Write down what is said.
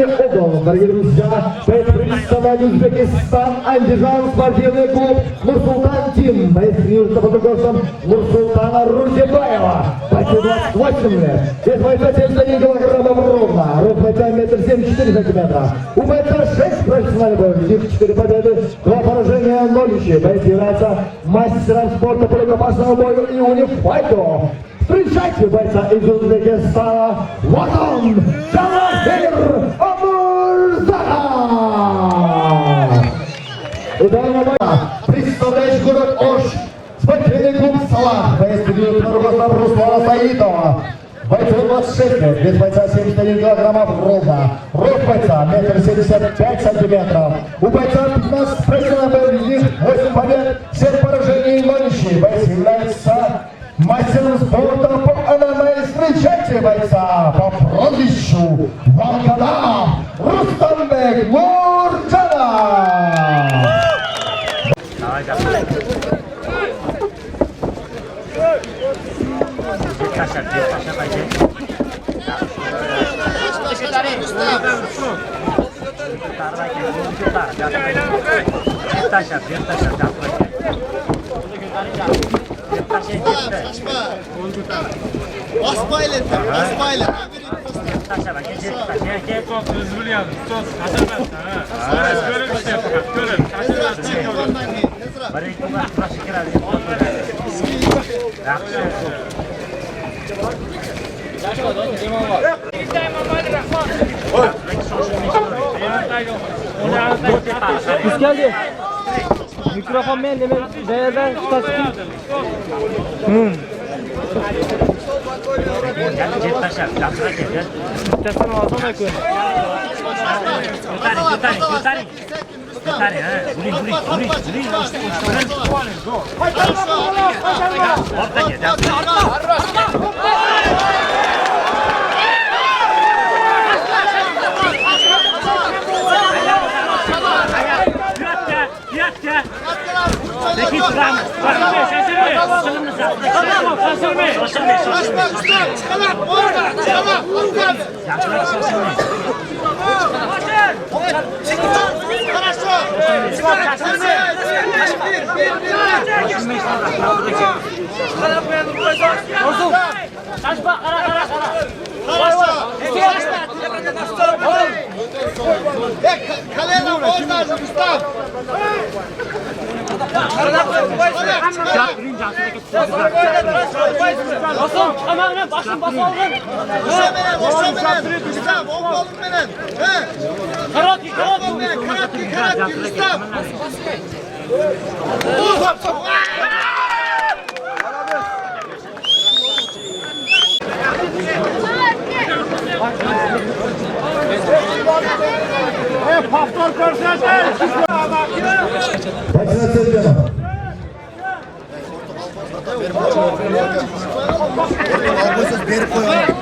спортивный угол. Дорогие друзья, представляет Узбекистан, Андижан, спортивный клуб Нурсултан Тим. Пояснил под руководством Нурсултана Рузебаева. Почти 28 лет. Вес бойца 71 килограммов ровно. Рост бойца 1,74 сантиметра. У бойца 6 профессиональных боев, 4 победы, 2 поражения, 0 ничьих. Боец является мастером спорта по рукопашному бою и унифайту. Встречайте бойца из Узбекистана. Вот он, Джамахир Амурзага! Ударного боя, представляющий город Ош, спортивный клуб Салах. Боец ведет на руководством Руслана Саидова. Бойцу 26 лет, вес бойца 71 килограммов ровно. Рост бойца 1,75 сантиметров. У бойца 15 профессиональных боевых, 8 побед, 7 поражений и 0 ничьих. Боец является мастером спорта по ММА. Встречайте бойца по прозвищу Волкодав Рустамбек Нурджанов. Biz geldi. Mikrofon ben de değerden tutasın. Tutasın alsana koy. Колено можно, Рустам! Basın, hemen basın basalım. Boşa menen, Rustam, o kolun menen. Karat, Karat, Rustam. Pastor korsatlar. Berip koyalım.